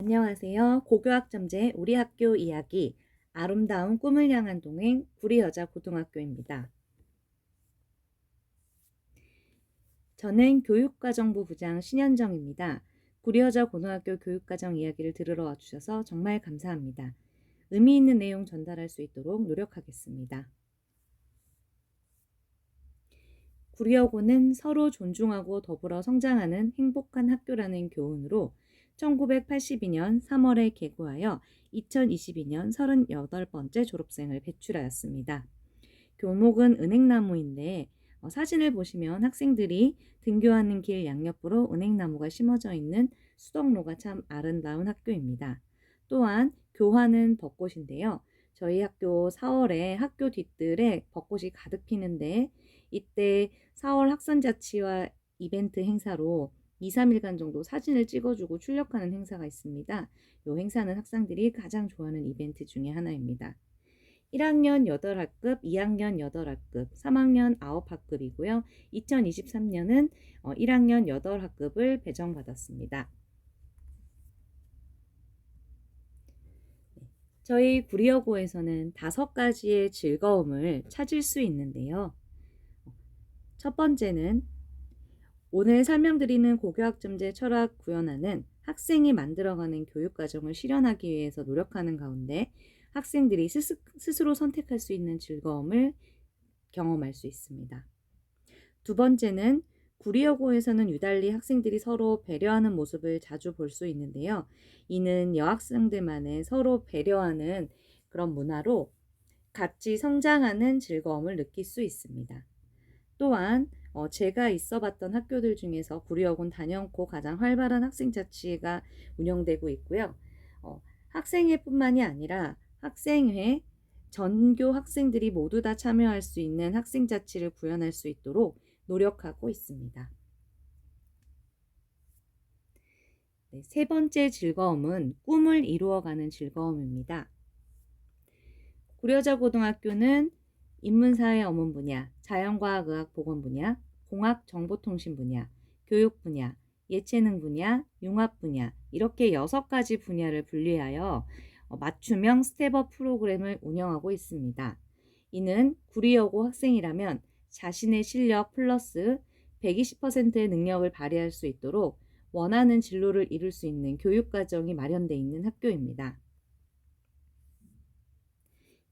안녕하세요. 고교학점제 우리 학교 이야기 아름다운 꿈을 향한 동행 구리여자고등학교입니다. 저는 교육과정부 부장 신현정입니다. 구리여자고등학교 교육과정 이야기를 들으러 와주셔서 정말 감사합니다. 의미 있는 내용 전달할 수 있도록 노력하겠습니다. 구리여고는 서로 존중하고 더불어 성장하는 행복한 학교라는 교훈으로 1982년 3월에 개교하여 2022년 38번째 졸업생을 배출하였습니다. 교목은 은행나무인데 사진을 보시면 학생들이 등교하는 길 양옆으로 은행나무가 심어져 있는 수덕로가 참 아름다운 학교입니다. 또한 교화는 벚꽃인데요. 저희 학교 4월에 학교 뒤뜰에 벚꽃이 가득 피는데 이때 4월 학선자치와 이벤트 행사로 2, 3일간 정도 사진을 찍어주고 출력하는 행사가 있습니다. 이 행사는 학생들이 가장 좋아하는 이벤트 중에 하나입니다. 1학년 8학급, 2학년 8학급, 3학년 9학급이고요. 2023년은 1학년 8학급을 배정받았습니다. 저희 구리여고에서는 5가지의 즐거움을 찾을 수 있는데요. 첫 번째는 오늘 설명드리는 고교학점제 철학 구현안은 학생이 만들어가는 교육과정을 실현하기 위해서 노력하는 가운데 학생들이 스스로 선택할 수 있는 즐거움을 경험할 수 있습니다. 두 번째는 구리여고에서는 유달리 학생들이 서로 배려하는 모습을 자주 볼 수 있는데요. 이는 여학생들만의 서로 배려하는 그런 문화로 같이 성장하는 즐거움을 느낄 수 있습니다. 또한 제가 있어봤던 학교들 중에서 구리여고는 단연코 가장 활발한 학생자치회가 운영되고 있고요. 학생회뿐만이 아니라 학생회, 전교 학생들이 모두 다 참여할 수 있는 학생자치를 구현할 수 있도록 노력하고 있습니다. 네, 세 번째 즐거움은 꿈을 이루어가는 즐거움입니다. 구려자고등학교는 인문사회 어문 분야, 자연과학의학 보건 분야, 공학 정보통신 분야, 교육 분야, 예체능 분야, 융합 분야 이렇게 6가지 분야를 분리하여 맞춤형 스텝업 프로그램을 운영하고 있습니다. 이는 구리여고 학생이라면 자신의 실력 플러스 120%의 능력을 발휘할 수 있도록 원하는 진로를 이룰 수 있는 교육과정이 마련되어 있는 학교입니다.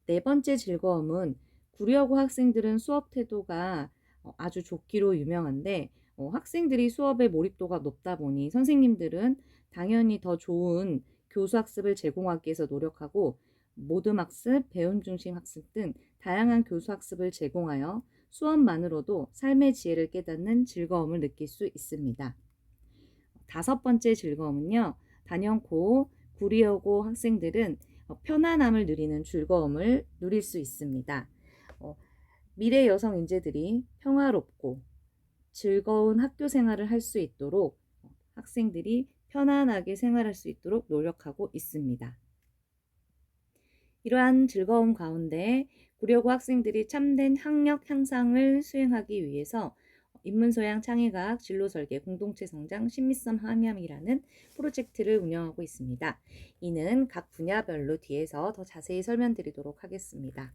네 번째 즐거움은 구려고 학생들은 수업 태도가 아주 좋기로 유명한데 학생들이 수업의 몰입도가 높다 보니 선생님들은 당연히 더 좋은 교수 학습을 제공하기 위해서 노력하고 모듬 학습, 배움 중심 학습 등 다양한 교수 학습을 제공하여 수업만으로도 삶의 지혜를 깨닫는 즐거움을 느낄 수 있습니다. 다섯 번째 즐거움은요. 단연코 구리여고 학생들은 편안함을 누리는 즐거움을 누릴 수 있습니다. 미래 여성 인재들이 평화롭고 즐거운 학교 생활을 할 수 있도록 학생들이 편안하게 생활할 수 있도록 노력하고 있습니다. 이러한 즐거움 가운데 구려고 학생들이 참된 학력 향상을 수행하기 위해서 인문소양 창의과학 진로설계 공동체 성장 신미성 함양이라는 프로젝트를 운영하고 있습니다. 이는 각 분야별로 뒤에서 더 자세히 설명드리도록 하겠습니다.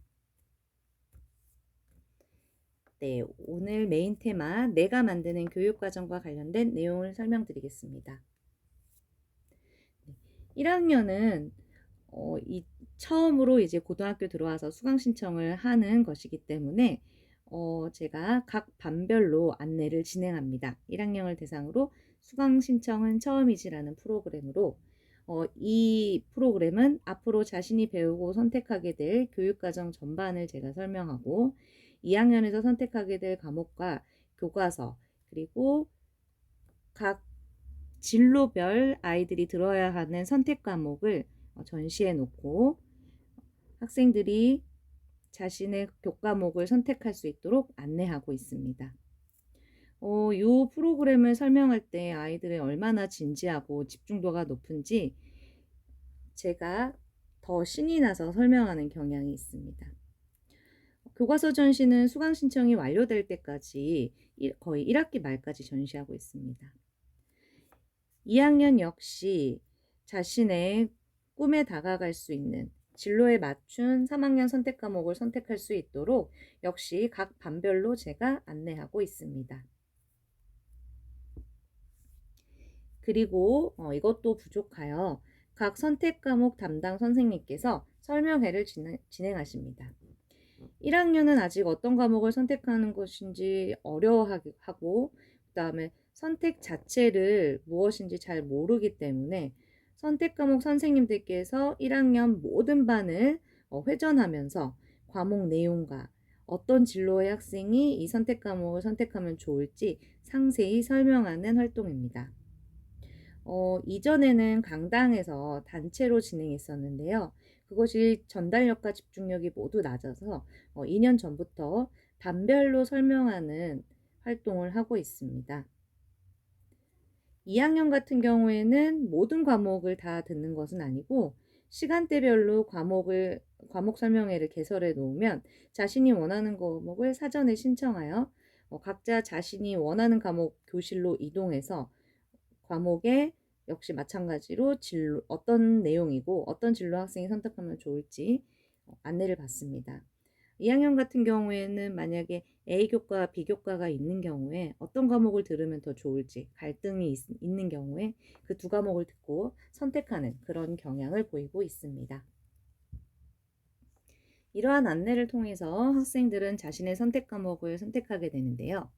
네, 오늘 메인 테마 내가 만드는 교육과정과 관련된 내용을 설명드리겠습니다. 1학년은 처음으로 이제 고등학교 들어와서 수강 신청을 하는 것이기 때문에 제가 각 반별로 안내를 진행합니다. 1학년을 대상으로 수강 신청은 처음이지라는 프로그램으로 이 프로그램은 앞으로 자신이 배우고 선택하게 될 교육과정 전반을 제가 설명하고 2학년에서 선택하게 될 과목과 교과서 그리고 각 진로별 아이들이 들어야 하는 선택 과목을 전시해 놓고 학생들이 자신의 교과목을 선택할 수 있도록 안내하고 있습니다. 이 프로그램을 설명할 때 아이들이 얼마나 진지하고 집중도가 높은지 제가 더 신이 나서 설명하는 경향이 있습니다. 교과서 전시는 수강 신청이 완료될 때까지 거의 1학기 말까지 전시하고 있습니다. 2학년 역시 자신의 꿈에 다가갈 수 있는 진로에 맞춘 3학년 선택 과목을 선택할 수 있도록 역시 각 반별로 제가 안내하고 있습니다. 그리고 이것도 부족하여 각 선택 과목 담당 선생님께서 설명회를 진행하십니다. 1학년은 아직 어떤 과목을 선택하는 것인지 어려워하고 그다음에 선택 자체를 무엇인지 잘 모르기 때문에 선택 과목 선생님들께서 1학년 모든 반을 회전하면서 과목 내용과 어떤 진로의 학생이 이 선택 과목을 선택하면 좋을지 상세히 설명하는 활동입니다. 이전에는 강당에서 단체로 진행했었는데요. 그것이 전달력과 집중력이 모두 낮아서 2년 전부터 반별로 설명하는 활동을 하고 있습니다. 2학년 같은 경우에는 모든 과목을 다 듣는 것은 아니고 시간대별로 과목 설명회를 개설해 놓으면 자신이 원하는 과목을 사전에 신청하여 각자 자신이 원하는 과목 교실로 이동해서 과목에 역시 마찬가지로 진로 어떤 내용이고 어떤 진로 학생이 선택하면 좋을지 안내를 받습니다. 2학년 같은 경우에는 만약에 A교과, B교과가 있는 경우에 어떤 과목을 들으면 더 좋을지 갈등이 있는 경우에 그 두 과목을 듣고 선택하는 그런 경향을 보이고 있습니다. 이러한 안내를 통해서 학생들은 자신의 선택 과목을 선택하게 되는데요.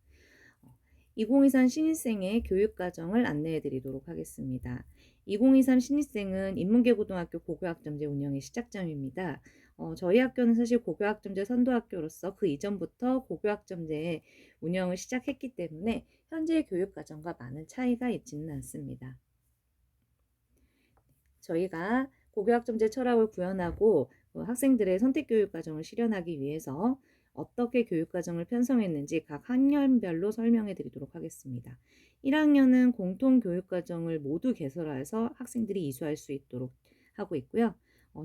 2023 신입생의 교육과정을 안내해 드리도록 하겠습니다. 2023 신입생은 인문계고등학교 고교학점제 운영의 시작점입니다. 저희 학교는 사실 고교학점제 선도학교로서 그 이전부터 고교학점제 운영을 시작했기 때문에 현재 교육과정과 많은 차이가 있지는 않습니다. 저희가 고교학점제 철학을 구현하고 학생들의 선택교육과정을 실현하기 위해서 어떻게 교육과정을 편성했는지 각 학년별로 설명해 드리도록 하겠습니다. 1학년은 공통교육과정을 모두 개설해서 학생들이 이수할 수 있도록 하고 있고요.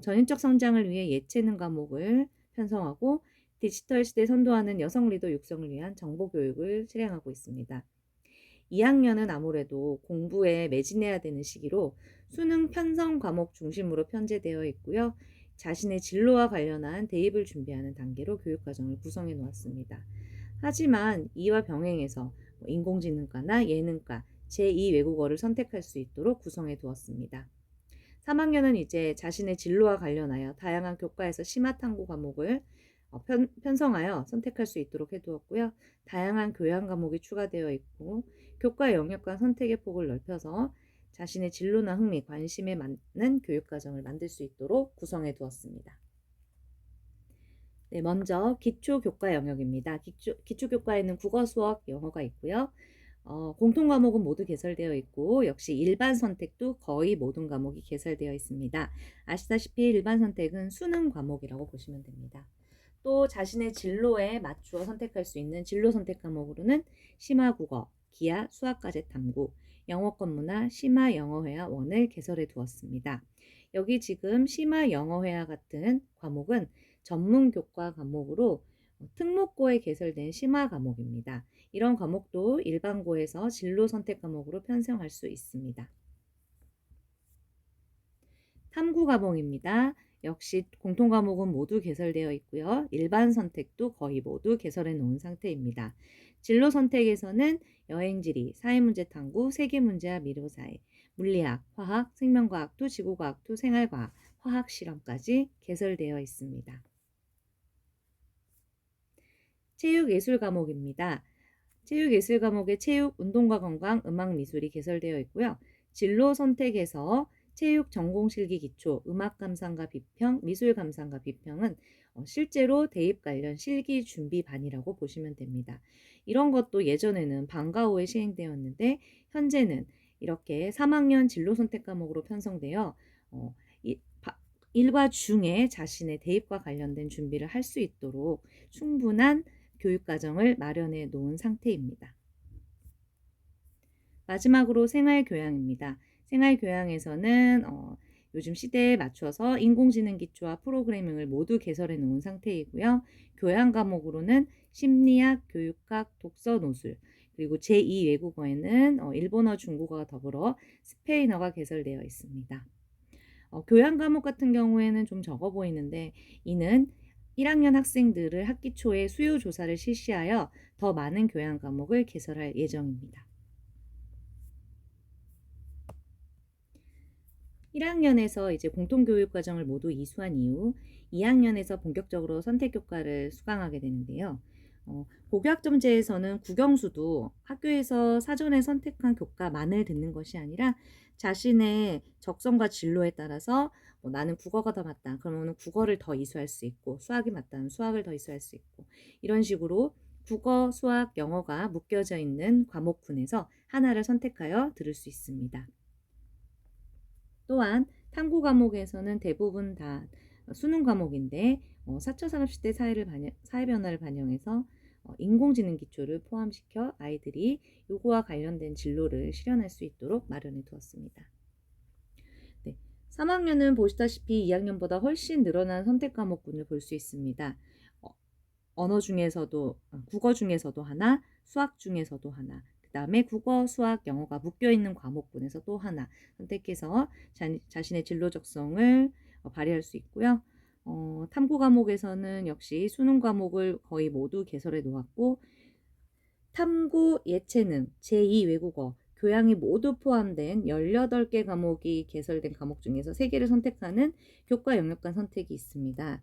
전인적 성장을 위해 예체능 과목을 편성하고 디지털 시대 선도하는 여성 리더 육성을 위한 정보교육을 실행하고 있습니다. 2학년은 아무래도 공부에 매진해야 되는 시기로 수능 편성 과목 중심으로 편제되어 있고요. 자신의 진로와 관련한 대입을 준비하는 단계로 교육과정을 구성해 놓았습니다. 하지만 이와 병행해서 인공지능과나 예능과 제2외국어를 선택할 수 있도록 구성해 두었습니다. 3학년은 이제 자신의 진로와 관련하여 다양한 교과에서 심화탐구 과목을 편성하여 선택할 수 있도록 해두었고요. 다양한 교양 과목이 추가되어 있고 교과 영역과 선택의 폭을 넓혀서 자신의 진로나 흥미, 관심에 맞는 교육과정을 만들 수 있도록 구성해 두었습니다. 네, 먼저 기초교과 영역입니다. 기초교과에는 국어, 수학, 영어가 있고요. 공통 과목은 모두 개설되어 있고 역시 일반 선택도 거의 모든 과목이 개설되어 있습니다. 아시다시피 일반 선택은 수능 과목이라고 보시면 됩니다. 또 자신의 진로에 맞추어 선택할 수 있는 진로 선택 과목으로는 심화국어, 기하, 수학과제 탐구, 영어권문화, 심화영어회화 원을 개설해 두었습니다. 여기 지금 심화영어회화 같은 과목은 전문교과 과목으로 특목고에 개설된 심화 과목입니다. 이런 과목도 일반고에서 진로 선택 과목으로 편성할 수 있습니다. 탐구 과목입니다. 역시 공통 과목은 모두 개설되어 있고요. 일반 선택도 거의 모두 개설해 놓은 상태입니다. 진로 선택에서는 여행지리, 사회문제 탐구, 세계문제와 미래사회, 물리학, 화학, 생명과학도, 지구과학도, 생활과학, 화학 실험까지 개설되어 있습니다. 체육예술 과목입니다. 체육예술 과목에 체육, 운동과 건강, 음악, 미술이 개설되어 있고요. 진로 선택에서 체육 전공 실기 기초, 음악 감상과 비평, 미술 감상과 비평은 실제로 대입 관련 실기 준비반이라고 보시면 됩니다. 이런 것도 예전에는 방과 후에 시행되었는데 현재는 이렇게 3학년 진로 선택 과목으로 편성되어 일과 중에 자신의 대입과 관련된 준비를 할 수 있도록 충분한 교육과정을 마련해 놓은 상태입니다. 마지막으로 생활교양입니다. 생활교양에서는 요즘 시대에 맞춰서 인공지능 기초와 프로그래밍을 모두 개설해 놓은 상태이고요. 교양 과목으로는 심리학, 교육학, 독서, 노술, 그리고 제2 외국어에는 일본어, 중국어가 더불어 스페인어가 개설되어 있습니다. 교양 과목 같은 경우에는 좀 적어 보이는데 이는 1학년 학생들을 학기 초에 수요 조사를 실시하여 더 많은 교양 과목을 개설할 예정입니다. 1학년에서 이제 공통교육 과정을 모두 이수한 이후 2학년에서 본격적으로 선택교과를 수강하게 되는데요. 고교학점제에서는 국영수도 학교에서 사전에 선택한 교과만을 듣는 것이 아니라 자신의 적성과 진로에 따라서 나는 국어가 더 맞다. 그러면 국어를 더 이수할 수 있고 수학이 맞다면 수학을 더 이수할 수 있고 이런 식으로 국어, 수학, 영어가 묶여져 있는 과목군에서 하나를 선택하여 들을 수 있습니다. 또한 탐구 과목에서는 대부분 다 수능 과목인데 4차 산업시대 사회 변화를 반영해서 인공지능 기초를 포함시켜 아이들이 요거와 관련된 진로를 실현할 수 있도록 마련해 두었습니다. 네, 3학년은 보시다시피 2학년보다 훨씬 늘어난 선택 과목군을 볼 수 있습니다. 언어 중에서도 국어 중에서도 하나, 수학 중에서도 하나, 그 다음에 국어, 수학, 영어가 묶여있는 과목군에서 또 하나 선택해서 자신의 진로 적성을 발휘할 수 있고요. 탐구 과목에서는 역시 수능 과목을 거의 모두 개설해 놓았고 탐구, 예체능, 제2 외국어, 교양이 모두 포함된 18개 과목이 개설된 과목 중에서 3개를 선택하는 교과 영역간 선택이 있습니다.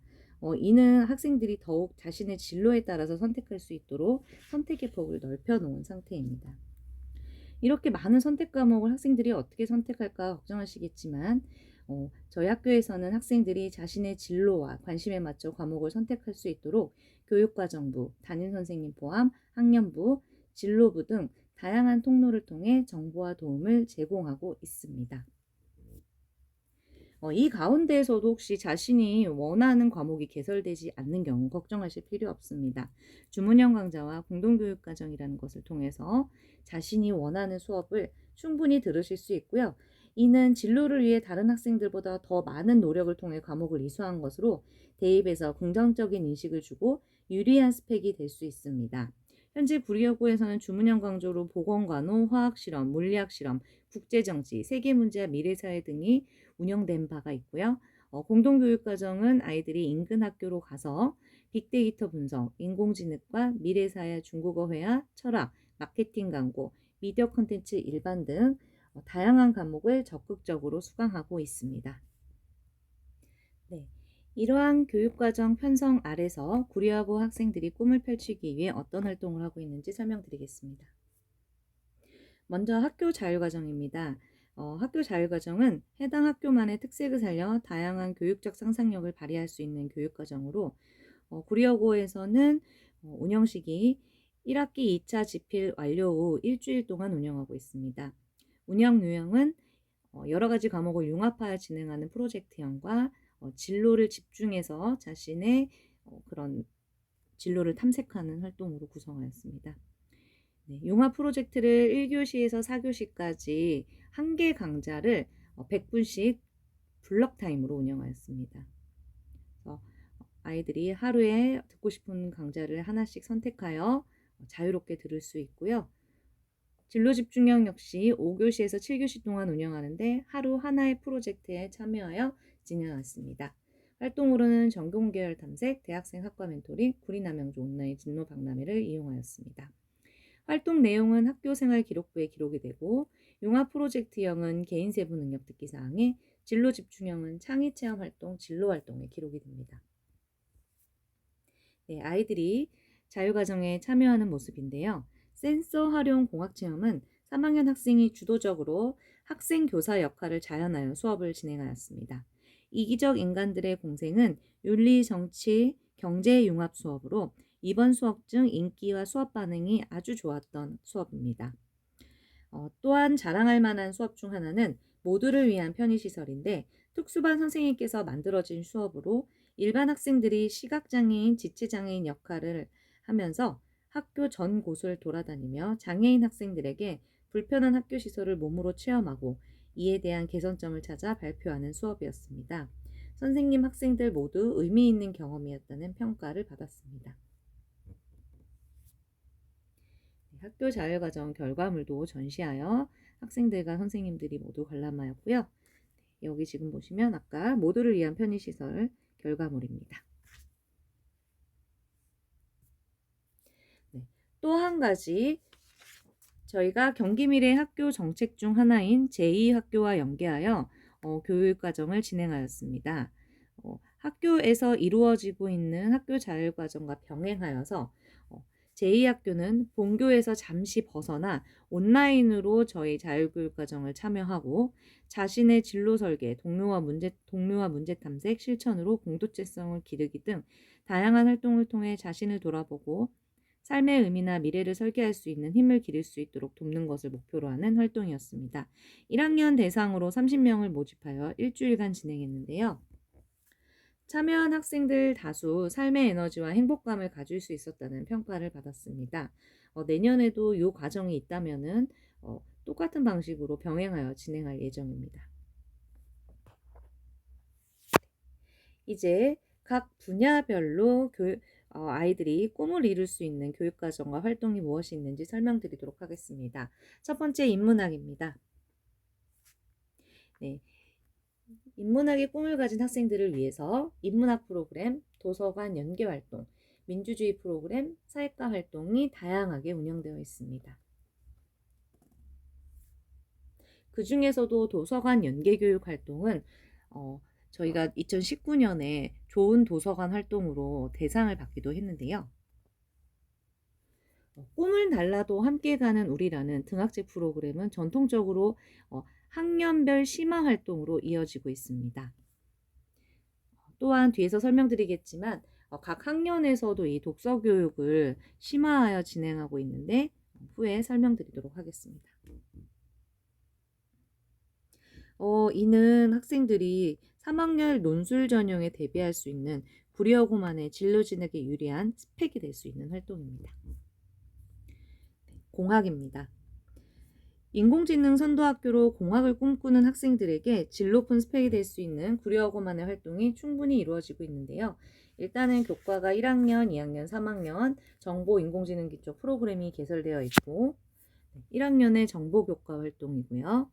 이는 학생들이 더욱 자신의 진로에 따라서 선택할 수 있도록 선택의 폭을 넓혀 놓은 상태입니다. 이렇게 많은 선택 과목을 학생들이 어떻게 선택할까 걱정하시겠지만 저희 학교에서는 학생들이 자신의 진로와 관심에 맞춰 과목을 선택할 수 있도록 교육과정부, 담임선생님 포함 학년부, 진로부 등 다양한 통로를 통해 정보와 도움을 제공하고 있습니다. 이 가운데에서도 혹시 자신이 원하는 과목이 개설되지 않는 경우 걱정하실 필요 없습니다. 주문형 강좌와 공동교육과정이라는 것을 통해서 자신이 원하는 수업을 충분히 들으실 수 있고요. 이는 진로를 위해 다른 학생들보다 더 많은 노력을 통해 과목을 이수한 것으로 대입에서 긍정적인 인식을 주고 유리한 스펙이 될 수 있습니다. 현재 구리여고에서는 주문형 강좌로 보건간호, 화학실험, 물리학실험, 국제정치, 세계문제와 미래사회 등이 운영된 바가 있고요. 공동교육과정은 아이들이 인근 학교로 가서 빅데이터 분석, 인공지능과 미래사회, 중국어 회화, 철학, 마케팅 광고, 미디어 콘텐츠 일반 등 다양한 과목을 적극적으로 수강하고 있습니다. 네, 이러한 교육과정 편성 아래서 구려하고 학생들이 꿈을 펼치기 위해 어떤 활동을 하고 있는지 설명드리겠습니다. 먼저 학교 자율과정입니다. 학교 자율과정은 해당 학교만의 특색을 살려 다양한 교육적 상상력을 발휘할 수 있는 교육과정으로 구리여고에서는 운영식이 1학기 2차 집필 완료 후 일주일 동안 운영하고 있습니다. 운영 유형은 여러 가지 과목을 융합하여 진행하는 프로젝트형과 진로를 집중해서 자신의 그런 진로를 탐색하는 활동으로 구성하였습니다. 네, 융합 프로젝트를 1교시에서 4교시까지 한 개 강좌를 100분씩 블럭 타임으로 운영하였습니다. 그래서 아이들이 하루에 듣고 싶은 강좌를 하나씩 선택하여 자유롭게 들을 수 있고요. 진로 집중형 역시 5교시에서 7교시 동안 운영하는데 하루 하나의 프로젝트에 참여하여 진행했습니다. 활동으로는 전공계열 탐색, 대학생 학과 멘토링, 구리남영조 온라인 진로 박람회를 이용하였습니다. 활동 내용은 학교생활 기록부에 기록이 되고 융합 프로젝트형은 개인 세부 능력 듣기 사항에 진로 집중형은 창의 체험 활동, 진로 활동에 기록이 됩니다. 네, 아이들이 자율과정에 참여하는 모습인데요. 센서 활용 공학 체험은 3학년 학생이 주도적으로 학생 교사 역할을 자현하여 수업을 진행하였습니다. 이기적 인간들의 공생은 윤리, 정치, 경제 융합 수업으로 이번 수업 중 인기와 수업 반응이 아주 좋았던 수업입니다. 또한 자랑할 만한 수업 중 하나는 모두를 위한 편의시설인데 특수반 선생님께서 만들어진 수업으로 일반 학생들이 시각장애인, 지체장애인 역할을 하면서 학교 전 곳을 돌아다니며 장애인 학생들에게 불편한 학교 시설을 몸으로 체험하고 이에 대한 개선점을 찾아 발표하는 수업이었습니다. 선생님, 학생들 모두 의미 있는 경험이었다는 평가를 받았습니다. 학교 자율과정 결과물도 전시하여 학생들과 선생님들이 모두 관람하였고요. 여기 지금 보시면 아까 모두를 위한 편의시설 결과물입니다. 네, 또 한 가지 저희가 경기미래 학교 정책 중 하나인 제2학교와 연계하여 교육과정을 진행하였습니다. 학교에서 이루어지고 있는 학교 자율과정과 병행하여서 제2학교는 본교에서 잠시 벗어나 온라인으로 저희 자율교육과정을 참여하고 자신의 진로 설계, 동료와 문제 탐색, 실천으로 공동체성을 기르기 등 다양한 활동을 통해 자신을 돌아보고 삶의 의미나 미래를 설계할 수 있는 힘을 기를 수 있도록 돕는 것을 목표로 하는 활동이었습니다. 1학년 대상으로 30명을 모집하여 일주일간 진행했는데요. 참여한 학생들 다수 삶의 에너지와 행복감을 가질 수 있었다는 평가를 받았습니다. 내년에도 이 과정이 있다면은 똑같은 방식으로 병행하여 진행할 예정입니다. 이제 각 분야별로 아이들이 꿈을 이룰 수 있는 교육과정과 활동이 무엇이 있는지 설명드리도록 하겠습니다. 첫 번째 인문학입니다. 네, 인문학의 꿈을 가진 학생들을 위해서 인문학 프로그램, 도서관 연계활동, 민주주의 프로그램, 사회과 활동이 다양하게 운영되어 있습니다. 그 중에서도 도서관 연계교육 활동은 저희가 2019년에 좋은 도서관 활동으로 대상을 받기도 했는데요. 꿈을 날라도 함께 가는 우리라는 등학제 프로그램은 전통적으로 학년별 심화 활동으로 이어지고 있습니다. 또한 뒤에서 설명드리겠지만 각 학년에서도 이 독서 교육을 심화하여 진행하고 있는데 후에 설명드리도록 하겠습니다. 이는 학생들이 3학년 논술 전형에 대비할 수 있는 9여 고만의 진로 진학에 유리한 스펙이 될 수 있는 활동입니다. 공학입니다. 인공지능 선도학교로 공학을 꿈꾸는 학생들에게 질 높은 스펙이 될 수 있는 9여 고만의 활동이 충분히 이루어지고 있는데요. 일단은 교과가 1학년, 2학년, 3학년 정보 인공지능 기초 프로그램이 개설되어 있고 1학년의 정보교과 활동이고요.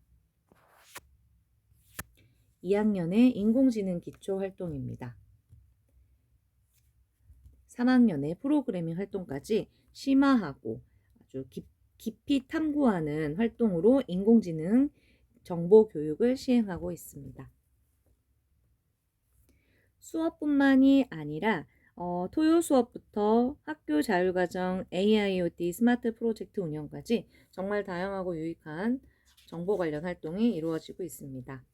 2학년의 인공지능 기초 활동입니다. 3학년의 프로그래밍 활동까지 심화하고 아주 깊이 탐구하는 활동으로 인공지능 정보 교육을 시행하고 있습니다. 수업뿐만이 아니라 토요 수업부터 학교 자율과정, AIoT 스마트 프로젝트 운영까지 정말 다양하고 유익한 정보 관련 활동이 이루어지고 있습니다.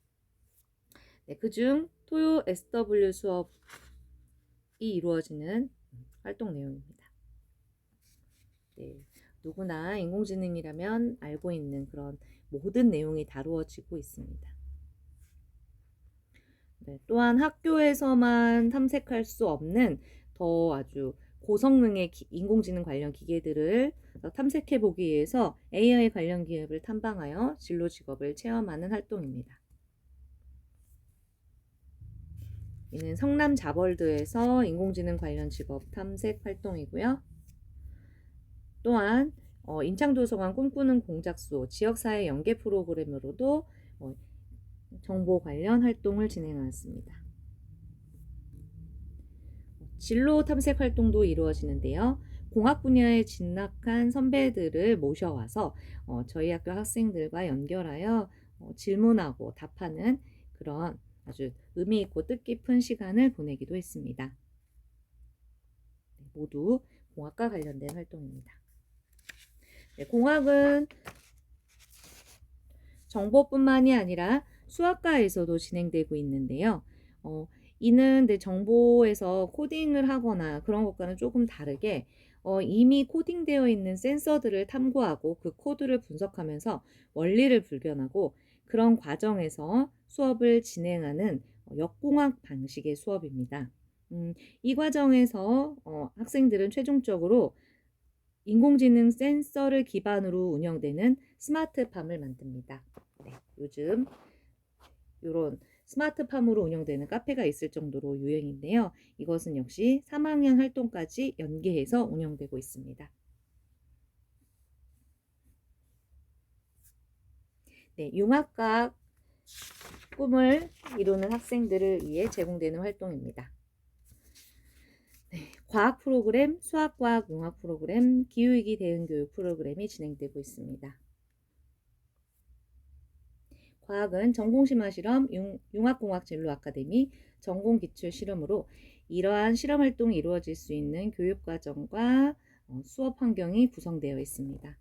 네, 그중 토요 SW 수업이 이루어지는 활동 내용입니다. 네, 누구나 인공지능이라면 알고 있는 그런 모든 내용이 다루어지고 있습니다. 네, 또한 학교에서만 탐색할 수 없는 더 아주 고성능의 인공지능 관련 기계들을 탐색해 보기 위해서 AI 관련 기업을 탐방하여 진로 직업을 체험하는 활동입니다. 이는 성남 자벌드에서 인공지능 관련 직업 탐색 활동이고요. 또한 인창도서관 꿈꾸는 공작소 지역사회 연계 프로그램으로도 정보 관련 활동을 진행하였습니다. 진로 탐색 활동도 이루어지는데요. 공학 분야에 진학한 선배들을 모셔와서 저희 학교 학생들과 연결하여 질문하고 답하는 그런 아주 의미 있고 뜻깊은 시간을 보내기도 했습니다. 모두 공학과 관련된 활동입니다. 네, 공학은 정보뿐만이 아니라 수학과에서도 진행되고 있는데요. 이는 정보에서 코딩을 하거나 그런 것과는 조금 다르게 이미 코딩되어 있는 센서들을 탐구하고 그 코드를 분석하면서 원리를 불견하고 그런 과정에서 수업을 진행하는 역공학 방식의 수업입니다. 이 과정에서 학생들은 최종적으로 인공지능 센서를 기반으로 운영되는 스마트팜을 만듭니다. 네, 요즘 이런 스마트팜으로 운영되는 카페가 있을 정도로 유행인데요. 이것은 역시 3학년 활동까지 연계해서 운영되고 있습니다. 네, 융합과학 꿈을 이루는 학생들을 위해 제공되는 활동입니다. 네, 과학 프로그램, 수학과학 융합 프로그램, 기후위기 대응 교육 프로그램이 진행되고 있습니다. 과학은 전공심화실험, 융합공학진로아카데미, 전공기출실험으로 이러한 실험활동이 이루어질 수 있는 교육과정과 수업 환경이 구성되어 있습니다.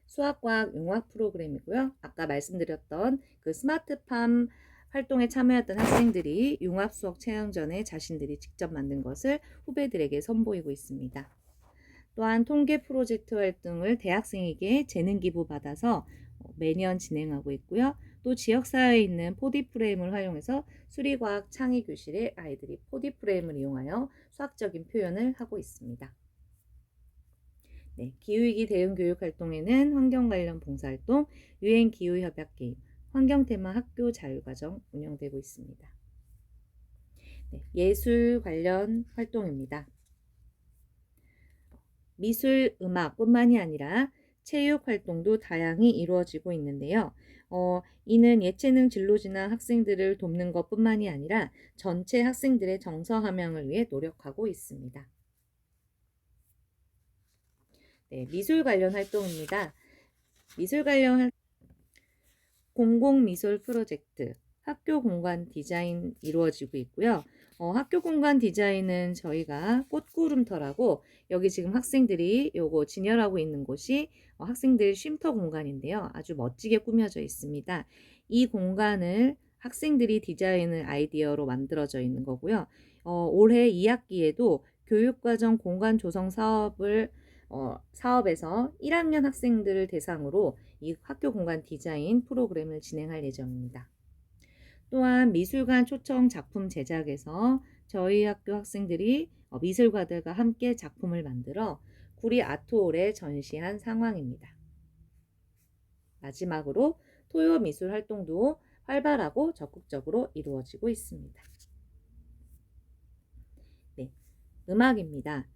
수학과학 융합 프로그램이고요. 아까 말씀드렸던 그 스마트팜 활동에 참여했던 학생들이 융합 수업 체험 전에 자신들이 직접 만든 것을 후배들에게 선보이고 있습니다. 또한 통계 프로젝트 활동을 대학생에게 재능 기부 받아서 매년 진행하고 있고요. 또 지역사회에 있는 4D 프레임을 활용해서 수리과학 창의 교실에 아이들이 4D 프레임을 이용하여 수학적인 표현을 하고 있습니다. 네, 기후위기 대응 교육 활동에는 환경 관련 봉사활동, 유엔 기후 협약 게임, 환경 테마 학교 자율과정 운영되고 있습니다. 네, 예술 관련 활동입니다. 미술, 음악뿐만이 아니라 체육 활동도 다양히 이루어지고 있는데요. 이는 예체능 진로 진학 학생들을 돕는 것뿐만이 아니라 전체 학생들의 정서 함양을 위해 노력하고 있습니다. 네, 미술 관련 활동입니다. 미술 관련 공공미술 프로젝트, 학교 공간 디자인 이루어지고 있고요. 학교 공간 디자인은 저희가 꽃구름터라고 여기 지금 학생들이 요거 진열하고 있는 곳이 학생들 쉼터 공간인데요. 아주 멋지게 꾸며져 있습니다. 이 공간을 학생들이 디자인을 아이디어로 만들어져 있는 거고요. 올해 2학기에도 교육과정 공간 조성 사업에서 1학년 학생들을 대상으로 이 학교 공간 디자인 프로그램을 진행할 예정입니다. 또한 미술관 초청 작품 제작에서 저희 학교 학생들이 미술가들과 함께 작품을 만들어 구리 아트홀에 전시한 상황입니다. 마지막으로 토요 미술 활동도 활발하고 적극적으로 이루어지고 있습니다. 네, 음악입니다.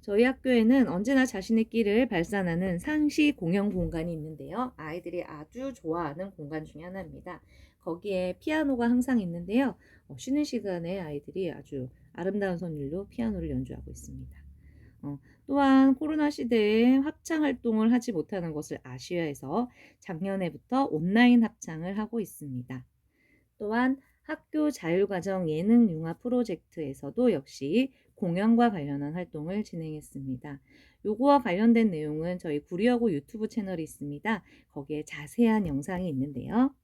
저희 학교에는 언제나 자신의 끼를 발산하는 상시 공연 공간이 있는데요. 아이들이 아주 좋아하는 공간 중에 하나입니다. 거기에 피아노가 항상 있는데요. 쉬는 시간에 아이들이 아주 아름다운 선율로 피아노를 연주하고 있습니다. 또한 코로나 시대에 합창 활동을 하지 못하는 것을 아쉬워해서 작년에부터 온라인 합창을 하고 있습니다. 또한 학교 자율과정 예능 융합 프로젝트에서도 역시 공연과 관련한 활동을 진행했습니다. 요거와 관련된 내용은 저희 구리여고 유튜브 채널이 있습니다. 거기에 자세한 영상이 있는데요.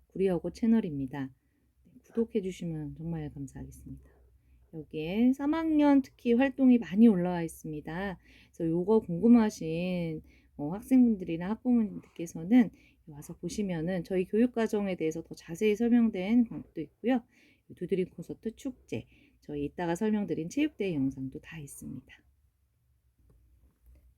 구리여고 채널입니다. 구독해 주시면 정말 감사하겠습니다. 여기에 3학년 특히 활동이 많이 올라와 있습니다. 그래서 요거 궁금하신 학생분들이나 학부모님들께서는 와서 보시면은 저희 교육과정에 대해서 더 자세히 설명된 것도 있고요. 두드림 콘서트 축제, 저희 이따가 설명드린 체육대회 영상도 다 있습니다.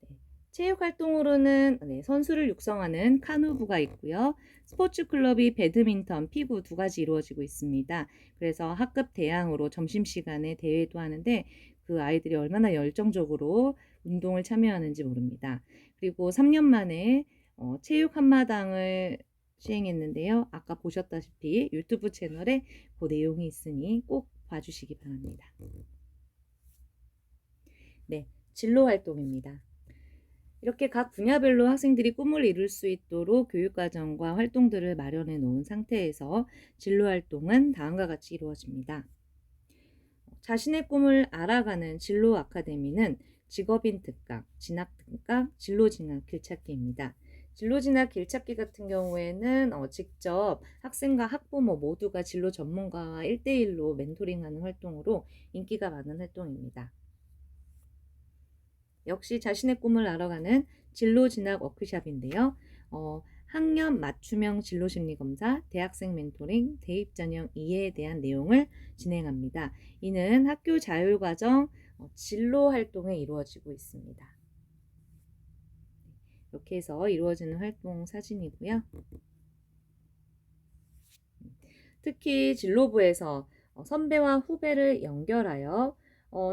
네, 체육활동으로는 선수를 육성하는 카누부가 있고요. 스포츠 클럽이 배드민턴, 피구 두 가지 이루어지고 있습니다. 그래서 학급 대항으로 점심시간에 대회도 하는데 그 아이들이 얼마나 열정적으로 운동을 참여하는지 모릅니다. 그리고 3년 만에 체육 한마당을 시행했는데요. 아까 보셨다시피 유튜브 채널에 그 내용이 있으니 꼭 봐주시기 바랍니다. 네, 진로 활동입니다. 이렇게 각 분야별로 학생들이 꿈을 이룰 수 있도록 교육과정과 활동들을 마련해 놓은 상태에서 진로 활동은 다음과 같이 이루어집니다. 자신의 꿈을 알아가는 진로 아카데미는 직업인 특강, 진학 특강, 진로 진학 길찾기입니다. 진로 진학 길찾기 같은 경우에는 직접 학생과 학부모 모두가 진로 전문가와 1대1로 멘토링하는 활동으로 인기가 많은 활동입니다. 역시 자신의 꿈을 알아가는 진로 진학 워크숍인데요. 학년 맞춤형 진로 심리 검사, 대학생 멘토링, 대입 전형 이해에 대한 내용을 진행합니다. 이는 학교 자율과정 진로 활동에 이루어지고 있습니다. 이렇게 해서 이루어지는 활동 사진이고요. 특히 진로부에서 선배와 후배를 연결하여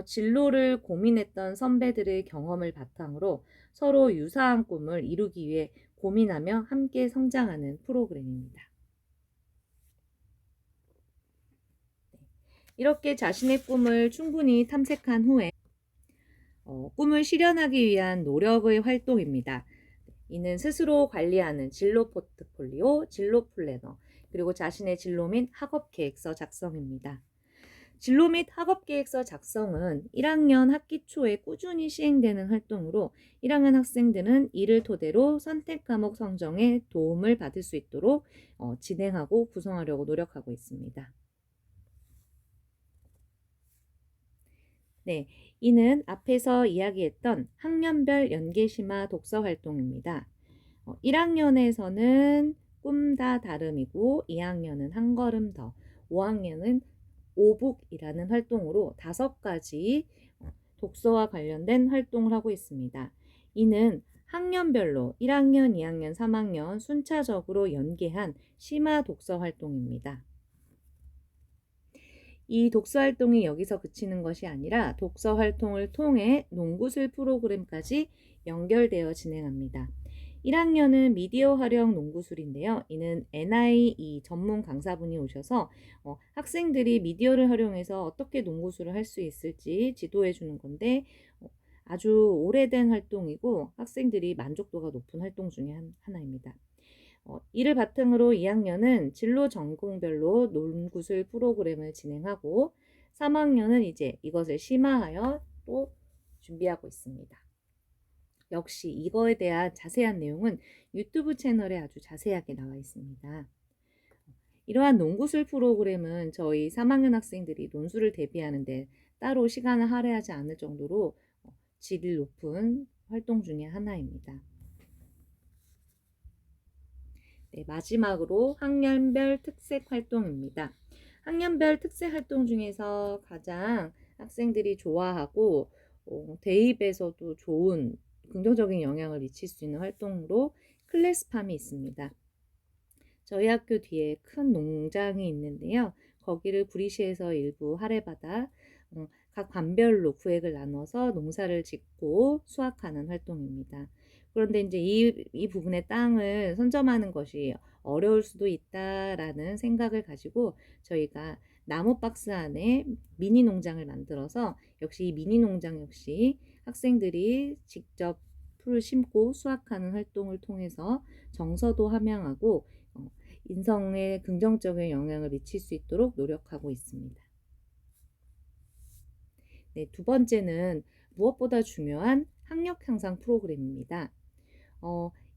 진로를 고민했던 선배들의 경험을 바탕으로 서로 유사한 꿈을 이루기 위해 고민하며 함께 성장하는 프로그램입니다. 이렇게 자신의 꿈을 충분히 탐색한 후에 꿈을 실현하기 위한 노력의 활동입니다. 이는 스스로 관리하는 진로 포트폴리오, 진로 플래너, 그리고 자신의 진로 및 학업 계획서 작성입니다. 진로 및 학업 계획서 작성은 1학년 학기 초에 꾸준히 시행되는 활동으로 1학년 학생들은 이를 토대로 선택 과목 선정에 도움을 받을 수 있도록 진행하고 구성하려고 노력하고 있습니다. 네, 이는 앞에서 이야기했던 학년별 연계심화 독서 활동입니다. 1학년에서는 꿈 다 다름이고 2학년은 한 걸음 더, 5학년은 오북이라는 활동으로 5가지 독서와 관련된 활동을 하고 있습니다. 이는 학년별로 1학년, 2학년, 3학년 순차적으로 연계한 심화 독서 활동입니다. 이 독서 활동이 여기서 그치는 것이 아니라 독서 활동을 통해 농구술 프로그램까지 연결되어 진행합니다. 1학년은 미디어 활용 농구술인데요. 이는 NIE 전문 강사분이 오셔서 학생들이 미디어를 활용해서 어떻게 농구술을 할 수 있을지 지도해 주는 건데 아주 오래된 활동이고 학생들이 만족도가 높은 활동 중에 하나입니다. 이를 바탕으로 2학년은 진로 전공별로 논구술 프로그램을 진행하고 3학년은 이제 이것을 심화하여 또 준비하고 있습니다. 역시 이거에 대한 자세한 내용은 유튜브 채널에 아주 자세하게 나와 있습니다. 이러한 논구술 프로그램은 저희 3학년 학생들이 논술을 대비하는데 따로 시간을 할애하지 않을 정도로 질이 높은 활동 중에 하나입니다. 네, 마지막으로 학년별 특색 활동입니다. 학년별 특색 활동 중에서 가장 학생들이 좋아하고 대입에서도 좋은 긍정적인 영향을 미칠 수 있는 활동으로 클래스팜이 있습니다. 저희 학교 뒤에 큰 농장이 있는데요. 거기를 구리시에서 일부 할애받아 각 반별로 구획을 나눠서 농사를 짓고 수확하는 활동입니다. 그런데 이제 이 부분의 땅을 선점하는 것이 어려울 수도 있다라는 생각을 가지고 저희가 나무 박스 안에 미니 농장을 만들어서 역시 이 미니 농장 역시 학생들이 직접 풀을 심고 수확하는 활동을 통해서 정서도 함양하고 인성에 긍정적인 영향을 미칠 수 있도록 노력하고 있습니다. 네, 두 번째는 무엇보다 중요한 학력 향상 프로그램입니다.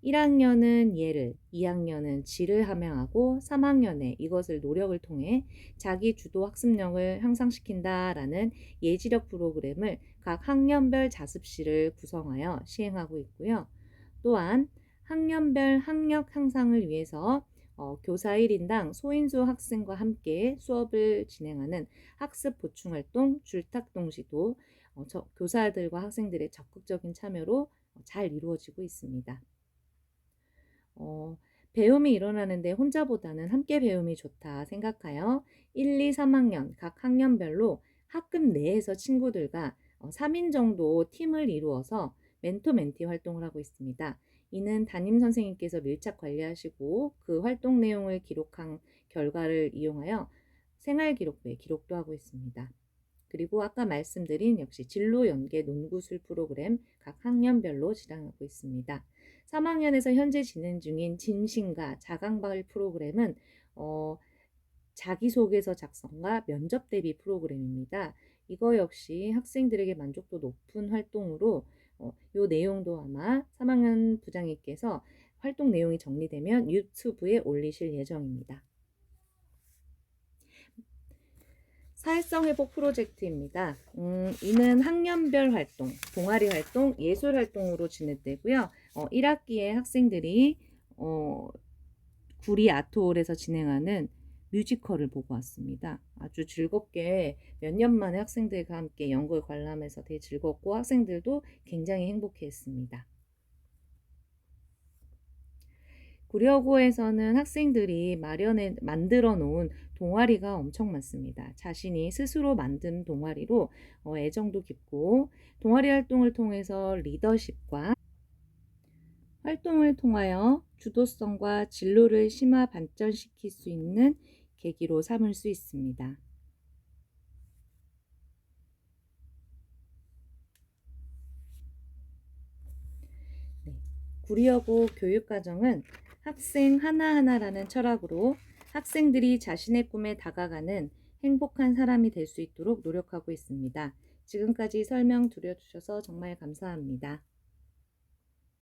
1학년은 예를, 2학년은 질을 함양하고 3학년에 이것을 노력을 통해 자기 주도 학습력을 향상시킨다라는 예지력 프로그램을 각 학년별 자습실을 구성하여 시행하고 있고요. 또한 학년별 학력 향상을 위해서 교사 1인당 소인수 학생과 함께 수업을 진행하는 학습 보충 활동 줄탁동시도 교사들과 학생들의 적극적인 참여로 잘 이루어지고 있습니다. 배움이 일어나는데 혼자보다는 함께 배움이 좋다 생각하여 1, 2, 3학년 각 학년별로 학급 내에서 친구들과 3인 정도 팀을 이루어서 멘토 멘티 활동을 하고 있습니다. 이는 담임 선생님께서 밀착 관리하시고 그 활동 내용을 기록한 결과를 이용하여 생활기록부에 기록도 하고 있습니다. 그리고 아까 말씀드린 역시 진로 연계 농구술 프로그램 각 학년별로 진행하고 있습니다. 3학년에서 현재 진행 중인 진신과 자강발 프로그램은 자기소개서 작성과 면접 대비 프로그램입니다. 이거 역시 학생들에게 만족도 높은 활동으로 이 내용도 아마 3학년 부장님께서 활동 내용이 정리되면 유튜브에 올리실 예정입니다. 사회성 회복 프로젝트입니다. 이는 학년별 활동, 동아리 활동, 예술 활동으로 진행되고요. 1학기에 학생들이 구리 아트홀에서 진행하는 뮤지컬을 보고 왔습니다. 아주 즐겁게 몇 년 만에 학생들과 함께 연극을 관람해서 되게 즐겁고 학생들도 굉장히 행복해했습니다. 구려고에서는 학생들이 만들어 놓은 동아리가 엄청 많습니다. 자신이 스스로 만든 동아리로 애정도 깊고 동아리 활동을 통해서 리더십과 활동을 통하여 주도성과 진로를 심화 발전시킬 수 있는 계기로 삼을 수 있습니다. 네. 구리여고 교육과정은 학생 하나하나라는 철학으로 학생들이 자신의 꿈에 다가가는 행복한 사람이 될 수 있도록 노력하고 있습니다. 지금까지 설명 들어주셔서 정말 감사합니다.